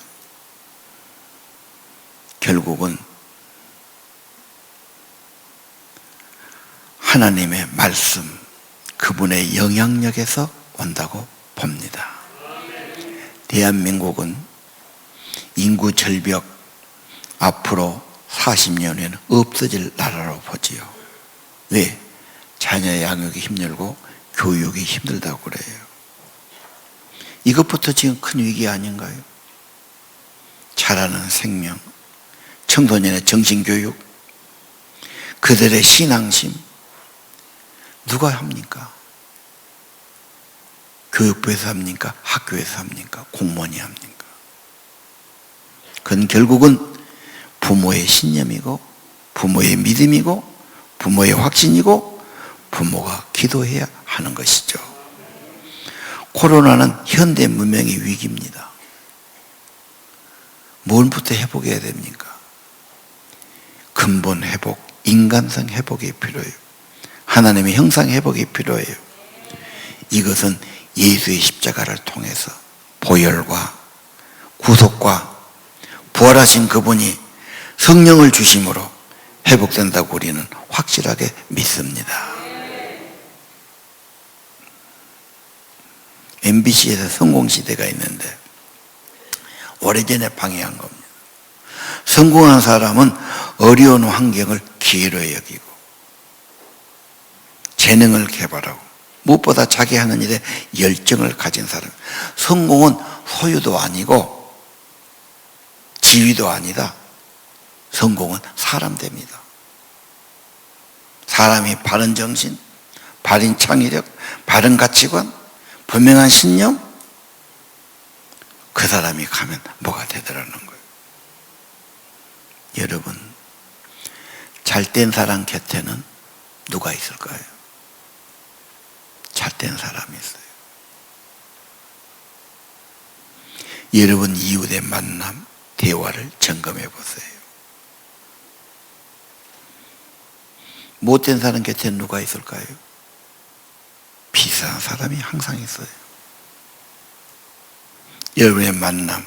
결국은 하나님의 말씀, 그분의 영향력에서 온다고 봅니다. 대한민국은 인구 절벽 앞으로 40년 후에는 없어질 나라로 보지요. 왜? 자녀 양육이 힘들고 교육이 힘들다고 그래요. 이것부터 지금 큰 위기 아닌가요? 자라는 생명, 청소년의 정신교육, 그들의 신앙심 누가 합니까? 교육부에서 합니까? 학교에서 합니까? 공무원이 합니까? 그건 결국은 부모의 신념이고 부모의 믿음이고 부모의 확신이고 부모가 기도해야 하는 것이죠. 코로나는 현대 문명의 위기입니다. 뭘부터 회복해야 됩니까? 근본 회복, 인간성 회복이 필요해요. 하나님의 형상 회복이 필요해요. 이것은 예수의 십자가를 통해서 보혈과 구속과 부활하신 그분이 성령을 주심으로 회복된다고 우리는 확실하게 믿습니다. MBC에서 성공시대가 있는데 오래전에 방영한 겁니다. 성공한 사람은 어려운 환경을 기회로 여기고 재능을 개발하고 무엇보다 자기 하는 일에 열정을 가진 사람. 성공은 소유도 아니고 지위도 아니다. 성공은 사람 됩니다. 사람이 바른 정신, 바른 창의력, 바른 가치관, 분명한 신념, 그 사람이 가면 뭐가 되더라는 거예요. 여러분, 잘된 사람 곁에는 누가 있을까요? 잘된 사람이 있어요. 여러분 이웃의 만남, 대화를 점검해 보세요. 못된 사람 곁에는 누가 있을까요? 비슷한 사람이 항상 있어요. 여러분의 만남,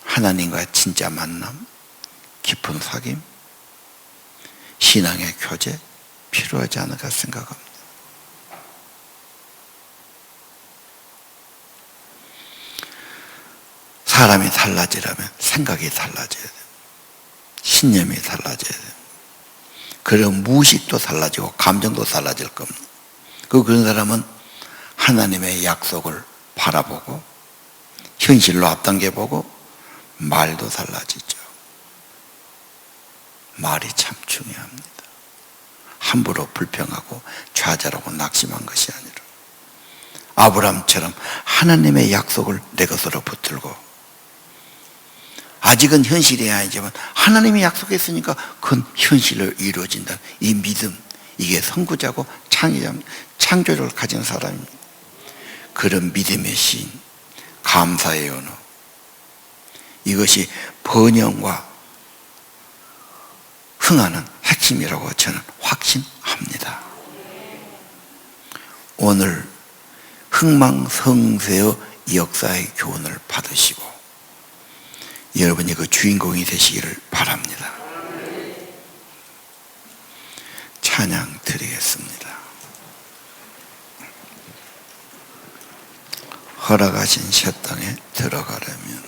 하나님과 진짜 만남, 깊은 사귐, 신앙의 교제 필요하지 않을까 생각합니다. 사람이 달라지려면 생각이 달라져야 돼요. 신념이 달라져야 돼요. 그럼 무의식도 달라지고 감정도 달라질 겁니다. 그런 사람은 하나님의 약속을 바라보고 현실로 앞당겨보고 말도 달라지죠. 말이 참 중요합니다. 함부로 불평하고 좌절하고 낙심한 것이 아니라 아브라함처럼 하나님의 약속을 내 것으로 붙들고 아직은 현실이 아니지만 하나님이 약속했으니까 그건 현실로 이루어진다. 이 믿음, 이게 선구자고 창조력을 가진 사람입니다. 그런 믿음의 시인, 감사의 언어, 이것이 번영과 흥하는 핵심이라고 저는 확신합니다. 오늘 흥망성쇠의 역사의 교훈을 받으시고 여러분이 그 주인공이 되시기를 바랍니다. 찬양 드리겠습니다. 허락하신 새 땅에 들어가려면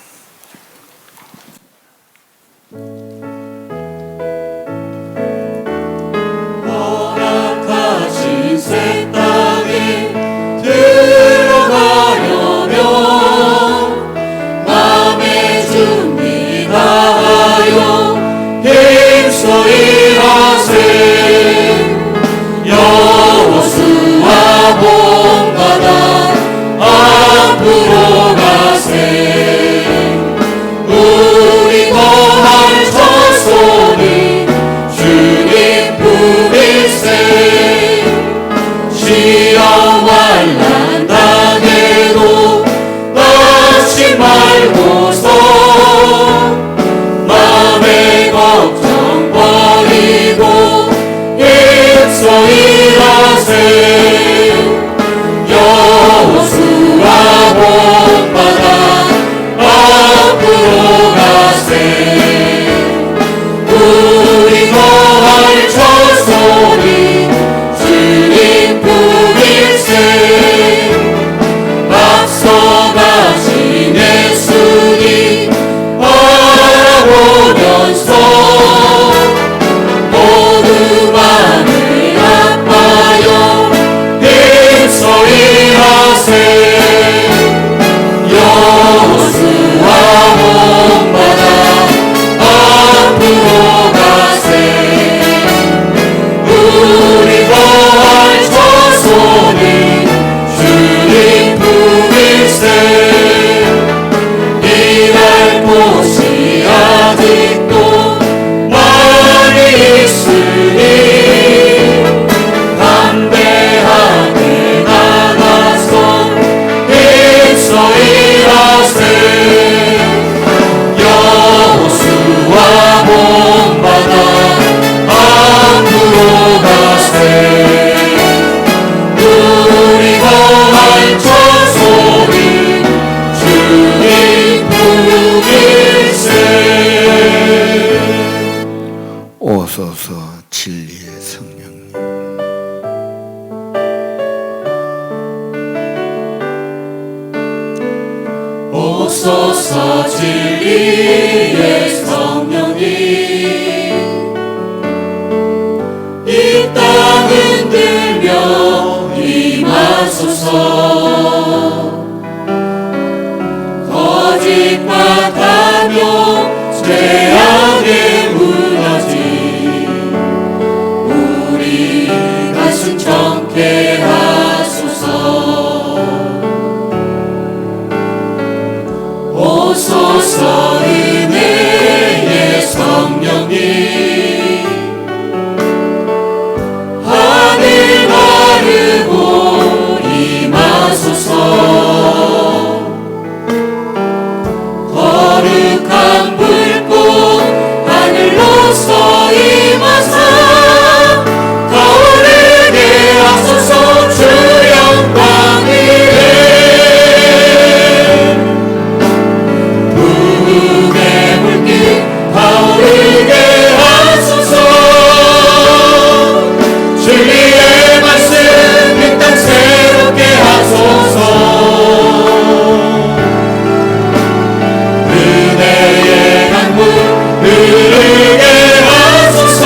허락하신 새 땅에 들어가려면 맘의 준비 다하여 힘써 일하세. 여호수아 본받아 앞으로 가세. 우리 거할 자손이 주님 품일세. 오소서 진리의 성령님 이 땅 흔들며 임하소서 거짓과 탐욕 죄악에 무너진 우리 가슴 정케 하소서 오소서 은혜의 성령님 하늘 가르고 임하소서 거룩한 불꽃 하늘로서 임하사 타오르게 하소서 주 영광 위에 부흥의 불길 타오르게 하소서 진리의 말씀 이 땅 새롭게 하소서 은혜의 강물 흐르게 하소서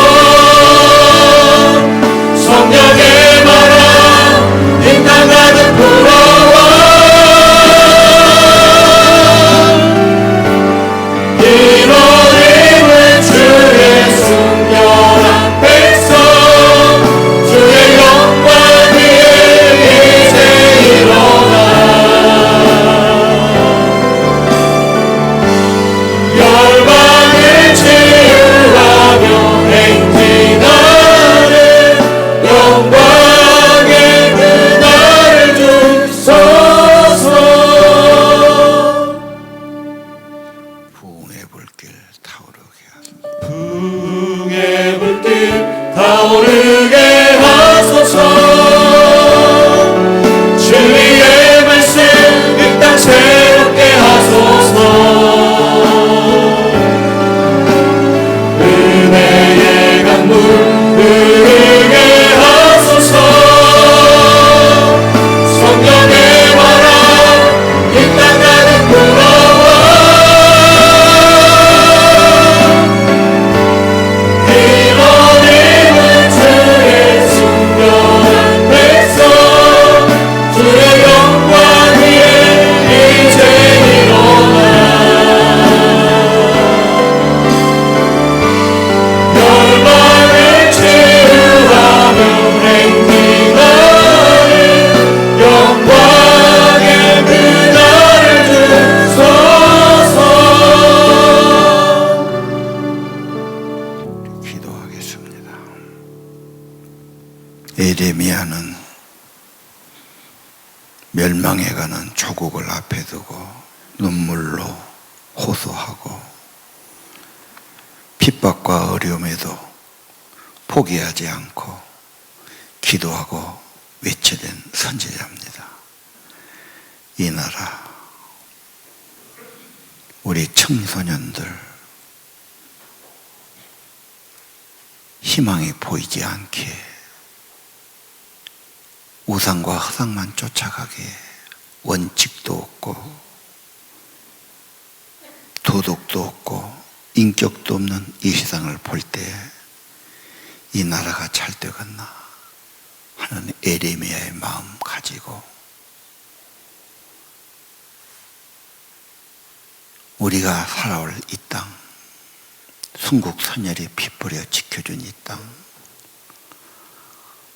성령의 바람 이 땅 가득 불어와 이뤄내는 주의 순결한 백성 주의 영광 위에 이제 일어나 열방을 치유하며 행진하는 영광의 그날을 주소서 부흥의 불길 타오르게 하소서. 부흥의 불길 타오르게 하소서 진리의 말씀 이 땅 새롭게 하소서 은혜의 강물 흐르게 하소서 성령의 바람 이 땅 가득 불어와 이뤄내는 주의 순결한 백성 주의 영광 위에 이제 일어나 열방을 치유하며 행진하는 영광의 그날을 주소서 기도하겠습니다. 에레미야는 멸망해가는 조국을 앞에 두고 눈물로 호소하고 핍박과 어려움에도 포기하지 않고 기도하고 외쳐댄 선지자입니다. 이 나라 우리 청소년들 희망이 보이지 않게 우상과 허상만 쫓아가게 원칙도 없고 도덕도 없고 인격도 없는 이 세상을 볼 때 이 나라가 잘 되겠나 하는 에레미야의 마음 가지고 우리가 살아올 이 땅, 순국 선열이 빗버려 지켜준 이 땅,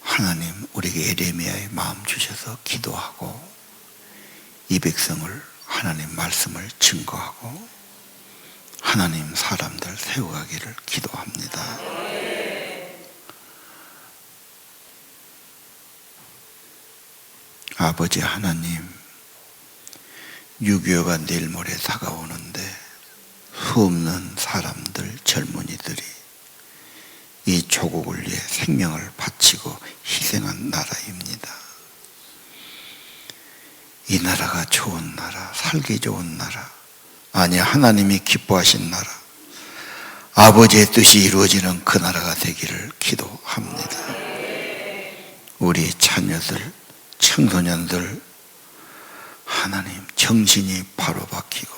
하나님 우리에게 에레미야의 마음 주셔서 기도하고 이 백성을 하나님 말씀을 증거하고 하나님 사람들 세워가기를 기도합니다. 아버지 하나님, 6.25가 내일 모레 다가오는데 수없는 사람들, 젊은이들이 이 조국을 위해 생명을 바치고 희생한 나라입니다. 이 나라가 좋은 나라, 살기 좋은 나라, 아니 하나님이 기뻐하신 나라, 아버지의 뜻이 이루어지는 그 나라가 되기를 기도합니다. 우리 자녀들, 청소년들 하나님 정신이 바로 박히고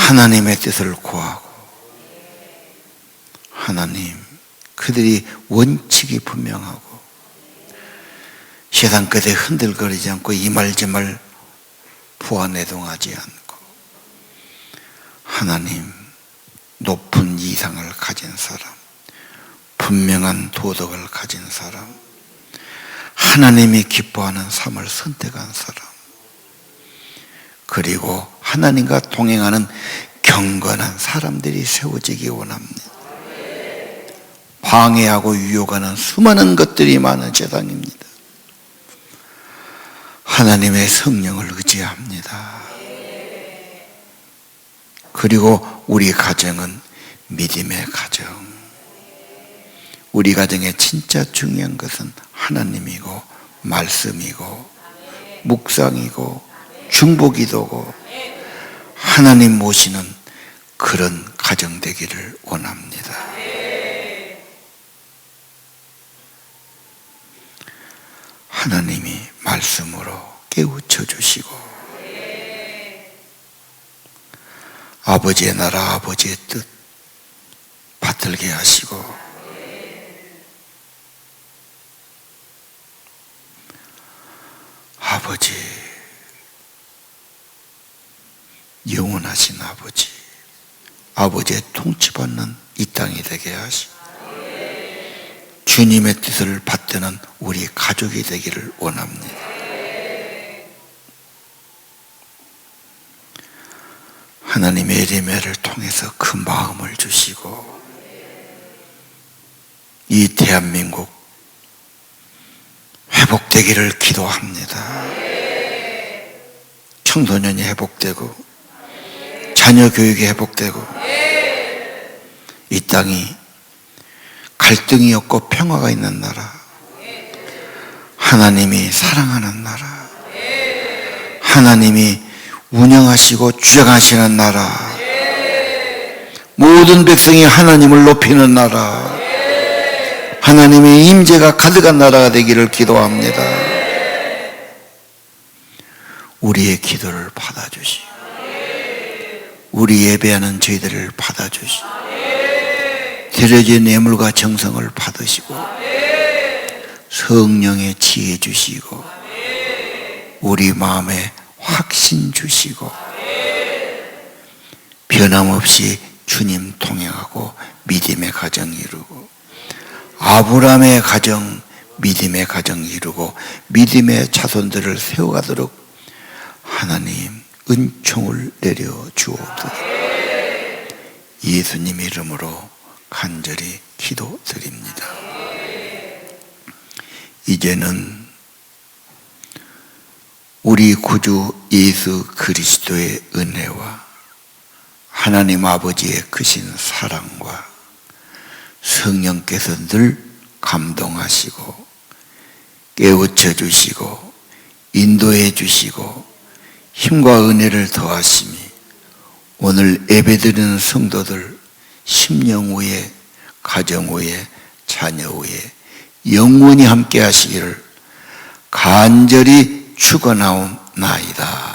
하나님의 뜻을 구하고, 하나님, 그들이 원칙이 분명하고 세상 끝에 흔들거리지 않고 이말저말 부안해동하지 않고, 하나님, 높은 이상을 가진 사람, 분명한 도덕을 가진 사람, 하나님이 기뻐하는 삶을 선택한 사람, 그리고 하나님과 동행하는 경건한 사람들이 세워지기 원합니다. 방해하고 유혹하는 수많은 것들이 많은 세상입니다. 하나님의 성령을 의지합니다. 그리고 우리 가정은 믿음의 가정. 우리 가정의 진짜 중요한 것은 하나님이고 말씀이고 묵상이고 중보기도고 하나님 모시는 그런 가정 되기를 원합니다. 하나님이 말씀으로 깨우쳐 주시고 아버지의 나라 아버지의 뜻 받들게 하시고 아버지, 영원하신 아버지, 아버지의 통치받는 이 땅이 되게 하시고 주님의 뜻을 받드는 우리 가족이 되기를 원합니다. 하나님의 예레미야를 통해서 그 마음을 주시고 이 대한민국 회복되기를 기도합니다. 청소년이 회복되고 자녀 교육이 회복되고 이 땅이 갈등이 없고 평화가 있는 나라, 하나님이 사랑하는 나라, 하나님이 운영하시고 주장하시는 나라, 모든 백성이 하나님을 높이는 나라, 하나님의 임재가 가득한 나라가 되기를 기도합니다. 우리의 기도를 받아주시고 우리 예배하는 저희들을 받아주시고 드려진 예물과 정성을 받으시고 성령의 지혜 주시고 우리 마음에 확신 주시고 변함없이 주님 동행하고 믿음의 가정 이루고 아브라함의 가정, 믿음의 가정 이루고 믿음의 자손들을 세워가도록 하나님 은총을 내려 주옵소서. 예수님 이름으로 간절히 기도드립니다. 이제는 우리 구주 예수 그리스도의 은혜와 하나님 아버지의 크신 사랑과 성령께서 늘 감동하시고 깨우쳐 주시고 인도해 주시고 힘과 은혜를 더하심이 오늘 예배드리는 성도들 심령 위에 가정 위에 자녀 위에 영원히 함께 하시기를 간절히 축원하옵나이다.